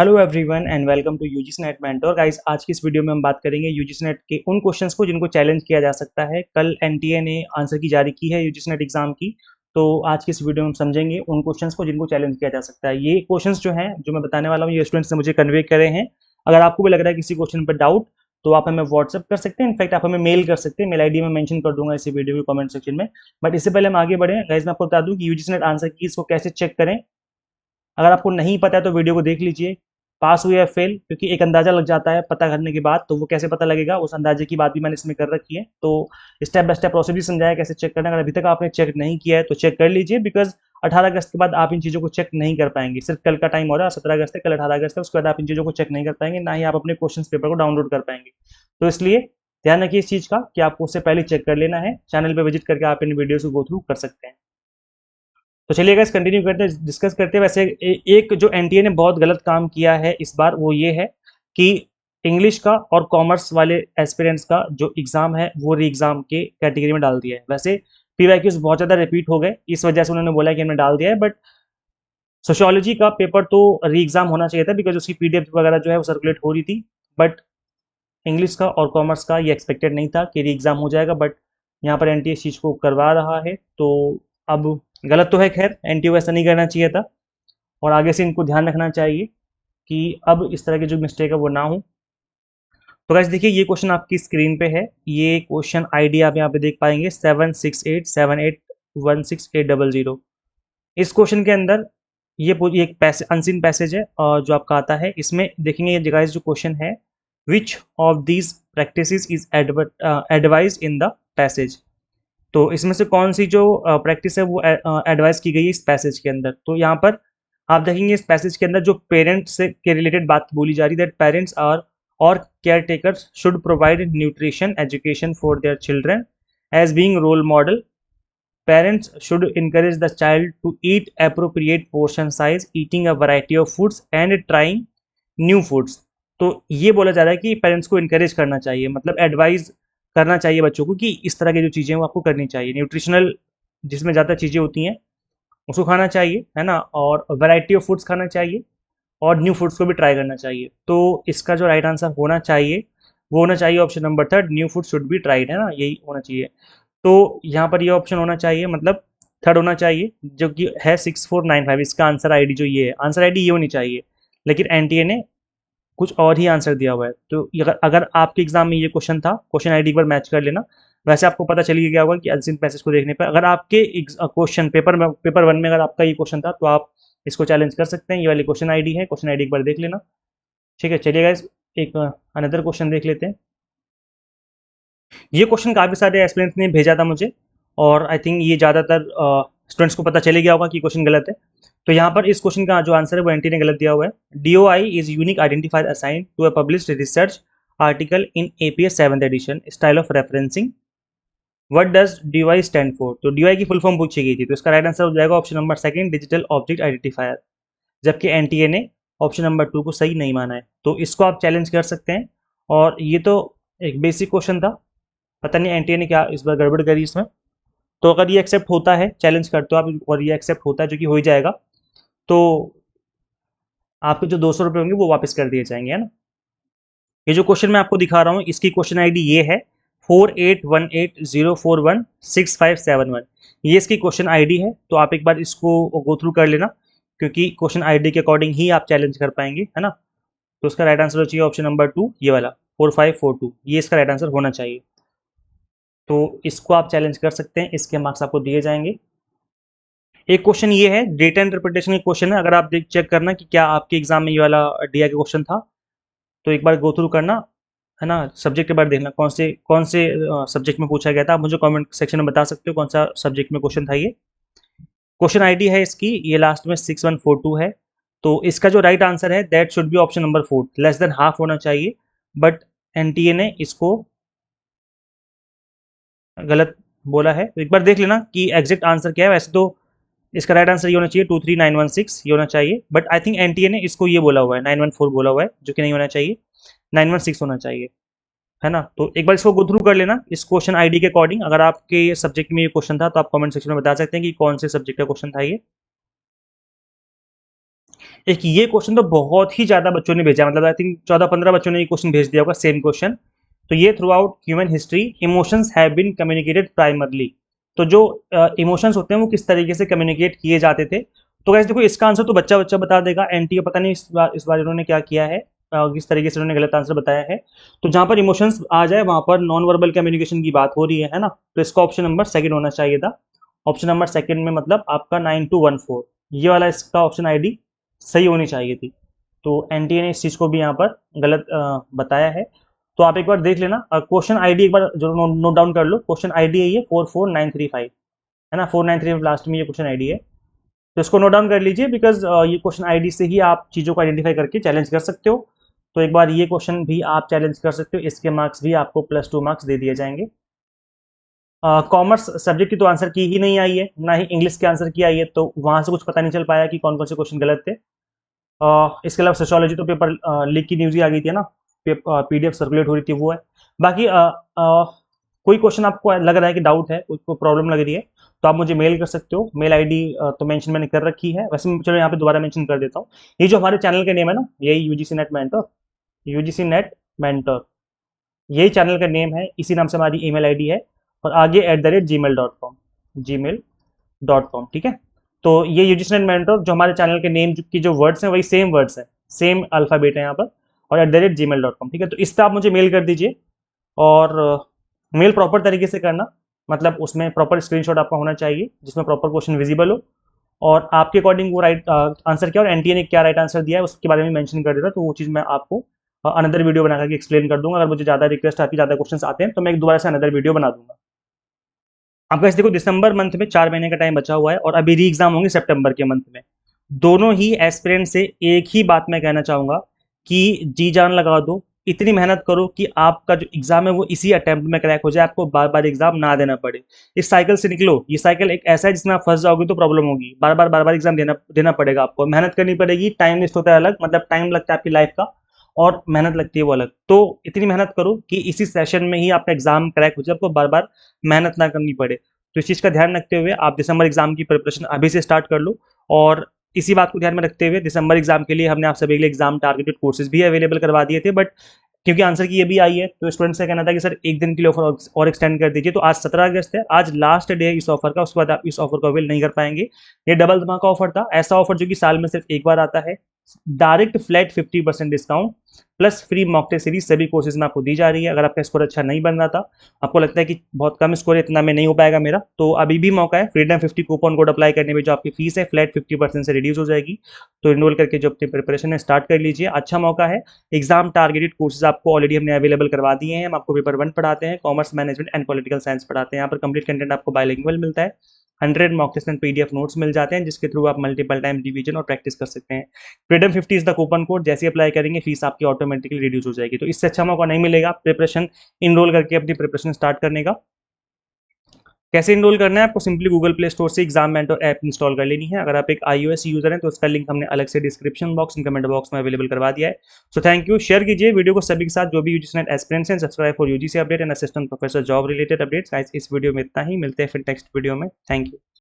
Hello everyone and welcome to UGC NET mentor guys. आज की इस वीडियो में हम बात करेंगे यूजीसी नेट के उन क्वेश्चंस को जिनको चैलेंज किया जा सकता है। कल एनटीए ने आंसर की जारी की है यूजीसी नेट एग्जाम की, तो आज की इस वीडियो में हम समझेंगे उन क्वेश्चंस को जिनको चैलेंज किया जा सकता है। ये क्वेश्चंस जो हैं जो मैं बताने वाला हूँ ये स्टूडेंट्स ने मुझे कन्वे करे हैं। अगर आपको भी लग रहा है किसी क्वेश्चन पर डाउट तो आप हमें व्हाट्सअप कर सकते हैं, इनफैक्ट आप हमें मेल कर सकते हैं। मेल आईडी में मेंशन कर दूंगा इसी वीडियो के कमेंट सेक्शन में। बट इससे पहले हम आगे बढ़े गाइस, मैं आपको बता दूं कि यूजीसी नेट आंसर की इसको कैसे चेक करें। अगर आपको नहीं पता है तो वीडियो को देख लीजिए, पास हुए या फेल, क्योंकि एक अंदाजा लग जाता है पता करने के बाद। तो वो कैसे पता लगेगा उस अंदाजे की बात भी मैंने इसमें कर रखी है। तो स्टेप बाय स्टेप प्रोसेस भी समझाया कैसे चेक करना है। अगर अभी तक आपने चेक नहीं किया है तो चेक कर लीजिए, बिकॉज 18 अगस्त के बाद आप इन चीज़ों को चेक नहीं कर पाएंगे। सिर्फ कल का टाइम हो रहा है 17 अगस्त है, कल 18 अगस्त है, उसके बाद आप इन चीज़ों को चेक नहीं कर पाएंगे, ना ही आप अपने क्वेश्चन पेपर को डाउनलोड कर पाएंगे। तो इसलिए ध्यान रखिए इस चीज़ का कि आपको उससे पहले चेक कर लेना है। चैनल पर विजिट करके आप इन वीडियोज़ को गो थ्रू कर सकते हैं। तो चलिए गाइस कंटिन्यू करते हैं, डिस्कस करते हैं। वैसे एक जो एनटीए ने बहुत गलत काम किया है इस बार वो ये है कि इंग्लिश का और कॉमर्स वाले एस्पिरेंट्स का जो एग्जाम है वो री एग्जाम के कैटेगरी में डाल दिया है। वैसे पीवाईक्यूज बहुत ज़्यादा रिपीट हो गए, इस वजह से उन्होंने बोला कि हमने डाल दिया है। बट सोशियोलॉजी का पेपर तो री एग्जाम होना चाहिए था, बिकॉज उसकी पीडीएफ वगैरह जो है वो सर्कुलेट हो रही थी। बट इंग्लिश का और कॉमर्स का ये एक्सपेक्टेड नहीं था कि री एग्जाम हो जाएगा। बट यहाँ पर एनटीए इस चीज़ को करवा रहा है, तो अब गलत तो है, खैर एनटीए को ऐसा नहीं करना चाहिए था और आगे से इनको ध्यान रखना चाहिए कि अब इस तरह की जो मिस्टेक है वो ना हो। तो गाइस देखिए ये क्वेश्चन आपकी स्क्रीन पे है। ये क्वेश्चन आईडी आप यहाँ पे देख पाएंगे 7687816800। इस क्वेश्चन के अंदर ये एक पैसे अनसीन पैसेज है और जो आपका आता है इसमें देखेंगे ये गाइस जो क्वेश्चन है, which of these practices is advise in the passage. तो इसमें से कौन सी जो प्रैक्टिस है वो एडवाइस की गई है इस पैसेज के अंदर। तो यहाँ पर आप देखेंगे इस पैसेज के अंदर जो पेरेंट्स से के रिलेटेड बात बोली जा रही है, दैट पेरेंट्स आर और caretakers should provide nutrition education for their children as being role model. Parents should encourage the child to eat appropriate portion size, eating a variety of foods and trying new foods। तो ये बोला जा रहा है कि parents को encourage करना चाहिए, मतलब एडवाइज करना चाहिए बच्चों को कि इस तरह की जो चीज़ें हैं वो आपको करनी चाहिए। न्यूट्रिशनल जिसमें ज़्यादा चीज़ें होती हैं उसको खाना चाहिए, है ना, और वैरायटी ऑफ फूड्स खाना चाहिए और न्यू फूड्स को भी ट्राई करना चाहिए। तो इसका जो राइट आंसर होना चाहिए वो होना चाहिए option number third, new food should be tried, है ना, यही होना चाहिए। तो यहाँ पर ये ऑप्शन होना चाहिए, मतलब थर्ड होना चाहिए जो कि है 6495। इसका आंसर आईडी जो ये है, आंसर आईडी ये होनी चाहिए, लेकिन एनटीए ने कुछ और ही आंसर दिया हुआ है। तो अगर आपके एग्जाम में ये क्वेश्चन था, क्वेश्चन आईडी एक बार मैच कर लेना। वैसे आपको पता चल गया होगा कि अनसीन पैसेज को देखने पर अगर आपके क्वेश्चन पेपर वन में अगर आपका ये क्वेश्चन था तो आप इसको चैलेंज कर सकते हैं। ये वाली क्वेश्चन आईडी है, क्वेश्चन आईडी एक बार देख लेना। ठीक है, चलिए गाइस एक अनदर क्वेश्चन देख लेते हैं। ये क्वेश्चन काफ़ी सारे एस्पिरेंट्स ने भेजा था मुझे और आई थिंक ये ज़्यादातर स्टूडेंट्स को पता चले गया होगा कि क्वेश्चन गलत है। तो यहाँ पर इस क्वेश्चन का जो आंसर है वो एनटी ने गलत दिया हुआ है। DOI is unique identifier assign to a published research article in APS 7th edition style of referencing. What does DOI stand for. तो डीओआई की फुल फॉर्म पूछी गई थी, तो इसका राइट आंसर हो जाएगा option number second, digital object identifier. जबकि एनटीए ने ऑप्शन नंबर 2 को सही नहीं माना है, तो इसको आप चैलेंज कर सकते हैं। और ये तो एक बेसिक क्वेश्चन था, पता नहीं एनटीए ने क्या इस बार गड़बड़ करी इसमें। तो अगर ये एक्सेप्ट होता है, चैलेंज करते हो आप और ये एक्सेप्ट होता है, जो कि हो ही जाएगा, तो आपके जो 200 रुपये होंगे वो वापस कर दिए जाएंगे, है ना। ये जो क्वेश्चन मैं आपको दिखा रहा हूँ इसकी क्वेश्चन आईडी ये है 4818041657 ये इसकी क्वेश्चन आईडी है। तो आप एक बार इसको गो थ्रू कर लेना, क्योंकि क्वेश्चन आईडी के अकॉर्डिंग ही आप चैलेंज कर पाएंगे, है ना। तो इसका राइट आंसर हो चाहिए ऑप्शन नंबर 2, ये वाला 4542, ये इसका राइट आंसर होना चाहिए। तो इसको आप चैलेंज कर सकते हैं, इसके मार्क्स आपको दिए जाएंगे। एक क्वेश्चन ये है, डेटा इंटरप्रिटेशन का क्वेश्चन है। अगर आप चेक करना कि क्या आपके एग्जाम में ये वाला डीआई का क्वेश्चन था, तो एक बार गो थ्रू करना, है ना। सब्जेक्ट के बारे देखना कौन से सब्जेक्ट में पूछा गया था। आप मुझे कमेंट सेक्शन में बता सकते हो कौन सा सब्जेक्ट में क्वेश्चन था ये। क्वेश्चन आईडी है इसकी ये लास्ट में 6142 है। तो इसका जो राइट आंसर है that should be option number 4, less than half होना चाहिए। बट एनटीए ने इसको गलत बोला है, तो एक बार देख लेना कि एग्जैक्ट आंसर क्या है। वैसे तो इसका राइट आंसर ये होना चाहिए 23916 ये होना चाहिए, बट आई थिंक एनटीए ने इसको ये बोला हुआ है 914 बोला हुआ है, जो कि नहीं होना चाहिए, 916 होना चाहिए, है ना। तो एक बार इसको गो थ्रू कर लेना इस क्वेश्चन आईडी के अकॉर्डिंग। अगर आपके सब्जेक्ट में ये क्वेश्चन था तो आप कमेंट सेक्शन में बता सकते हैं कि कौन से सब्जेक्ट का क्वेश्चन था ये। एक ये क्वेश्चन तो बहुत ही ज्यादा बच्चों ने भेजा, मतलब आई थिंक 14-15 बच्चों ने ये क्वेश्चन भेज दिया होगा, सेम क्वेश्चन। तो ये throughout human history emotions have been communicated primarily. तो जो इमोशंस होते हैं वो किस तरीके से कम्युनिकेट किए जाते थे। तो गाइस देखो इसका आंसर तो बच्चा बच्चा बता देगा, एनटीए पता नहीं इस बार इन्होंने क्या किया है, किस तरीके से उन्होंने गलत आंसर बताया है। तो जहां पर इमोशंस आ जाए वहां पर नॉन वर्बल कम्युनिकेशन की बात हो रही है ना, तो इसका ऑप्शन नंबर सेकंड होना चाहिए था। ऑप्शन नंबर सेकंड में मतलब आपका 9214, ये वाला इसका ऑप्शन आईडी सही होनी चाहिए थी। तो एनटीए ने इस चीज को भी यहाँ पर गलत बताया है। तो आप एक बार देख लेना, क्वेश्चन आईडी एक बार जरूर नोट डाउन कर लो। क्वेश्चन आईडी है ये 44935, है ना, 493 लास्ट में ये क्वेश्चन आईडी है। तो इसको नोट डाउन कर लीजिए, बिकॉज ये क्वेश्चन आईडी से ही आप चीज़ों को आइडेंटिफाई करके चैलेंज कर सकते हो। तो एक बार ये क्वेश्चन भी आप चैलेंज कर सकते हो, इसके मार्क्स भी आपको +2 मार्क्स दे दिए जाएंगे। कॉमर्स सब्जेक्ट की तो आंसर की ही नहीं आई है, ना ही इंग्लिश के आंसर की आई है, तो वहां से कुछ पता नहीं चल पाया कि कौन कौन से क्वेश्चन गलत थे। इसके अलावा सोशियोलॉजी तो पेपर लीक की न्यूज़ ही आ गई थी ना, पीडीएफ सर्कुलेट हो रही थी वो है। बाकी कोई क्वेश्चन आपको लग रहा है कि डाउट है, कोई प्रॉब्लम लग रही है, तो आप मुझे मेल कर सकते हो। मेल आईडी तो मेंशन मैंने कर रखी है, वैसे चलो यहाँ पे दोबारा मेंशन कर देता हूँ। ये जो हमारे चैनल का नेम है ना, यही UGC net mentor, UGC net mentor, यही चैनल का नेम है, इसी नाम से हमारी ईमेल आईडी है, और आगे @gmail.com, gmail.com, ठीक है। तो ये यूजीसी नेट मेंटर जो हमारे चैनल के नेम की जो वर्ड्स हैं वही सेम वर्ड्स हैं, सेम अल्फाबेट है यहाँ पर, और @gmail.com, ठीक है। तो इस पर आप मुझे मेल कर दीजिए, और मेल प्रॉपर तरीके से करना, मतलब उसमें प्रॉपर स्क्रीनशॉट आपका होना चाहिए जिसमें प्रॉपर क्वेश्चन विजिबल हो, और आपके अकॉर्डिंग वो राइट आंसर क्या और एनटीए ने क्या राइट आंसर दिया है उसके बारे में मेंशन कर देता, तो वो चीज़ मैं आपको अनदर वीडियो बना करके एक्सप्लेन कर दूंगा। अगर मुझे ज़्यादा रिक्वेस्ट आती, ज़्यादा क्वेश्चन आते हैं, तो मैं एक दोबारा से अनदर वीडियो बना दूंगा। आपका इस देखो दिसंबर मंथ में 4 महीने का टाइम बचा हुआ है, और अभी री एग्जाम होंगे सितंबर के मंथ में। दोनों ही एस्पिरेंट से एक ही बात मैं कहना चाहूंगा कि जी जान लगा दो, इतनी मेहनत करो कि आपका जो एग्जाम है वो इसी अटेम्प्ट में क्रैक हो जाए, आपको बार बार एग्जाम ना देना पड़े। इस साइकिल से निकलो, ये साइकिल एक ऐसा है जिसमें आप फंस जाओगे तो प्रॉब्लम होगी, बार बार एग्जाम देना देना पड़ेगा आपको, मेहनत करनी पड़ेगी, टाइम वेस्ट होता है अलग, मतलब टाइम लगता है आपकी लाइफ का, और मेहनत लगती है वो अलग। तो इतनी मेहनत करो कि इसी सेशन में ही आपका एग्जाम क्रैक हो जाए, आपको बार बार मेहनत ना करनी पड़े। तो इस चीज़ का ध्यान रखते हुए आप दिसंबर एग्जाम की प्रिपरेशन अभी से स्टार्ट कर लो, और इसी बात को ध्यान में रखते हुए दिसंबर एग्जाम के लिए हमने आप सभी के लिए एग्जाम टारगेटेड कोर्सेज भी अवेलेबल करवा दिए थे, बट क्योंकि आंसर की ये भी आई है तो स्टूडेंट्स का कहना था कि सर एक दिन के लिए ऑफर और एक्सटेंड कर दीजिए। तो आज 17 अगस्त है, आज लास्ट डे है इस ऑफर का, उसके बाद आप इस ऑफर को अवेल नहीं कर पाएंगे। ये डबल धमाका ऑफर था, ऐसा ऑफर जो कि साल में सिर्फ एक बार आता है। Direct flat 50% discount plus free mock test series सभी कोर्सेज में आपको दी जा रही है। अगर आपका स्कोर अच्छा नहीं बन रहा था, आपको लगता है कि बहुत कम स्कोर है, इतना में नहीं हो पाएगा मेरा, तो अभी भी मौका है। फ्रीडम 50 कूपन कोड अप्लाई करने में जो आपकी फीस है फ्लैट 50% से रिड्यूस हो जाएगी। तो इनरोल करके जो अपनी प्रिपरेशन है स्टार्ट कर लीजिए, अच्छा मौका है। एग्जाम टारगेटेड कोर्सेज आपको ऑलरेडी हमने अवेलेबल करवा दिए हैं। हम आपको पेपर 1 पढ़ाते हैं, commerce management and political science पढ़ाते हैं। यहाँ पर कंप्लीट कंटेंट आपको बाइलिंगुअल मिलता है, 100 mock test and PDF notes मिल जाते हैं जिसके थ्रू आप मल्टीपल टाइम रिवीजन और प्रैक्टिस कर सकते हैं। Freedom 50 is the coupon code, जैसे अप्लाई करेंगे फीस आपकी ऑटोमेटिकली रिड्यूस हो जाएगी। तो इससे अच्छा मौका नहीं मिलेगा प्रिपरेशन इनरोल करके अपनी प्रिपरेशन स्टार्ट करने का। कैसे इनरोल करना है, आपको सिंपली गूगल प्ले स्टोर से एग्जाम मेंटर ऐप इंस्टॉल कर लेनी है। अगर आप एक iOS यूजर हैं तो उसका लिंक हमने अलग से description box and comment box में अवेलेबल करवा दिया है। सो थैंक यू, शेयर कीजिए वीडियो को सभी के साथ जो भी यूजीसी नेट एस्पिरेंट्स हैं। Subscribe for UGC update and assistant professor job related updates. Guys इस वीडियो में इतना ही, मिलते हैं फिर नेक्स्ट वीडियो में। Thank you.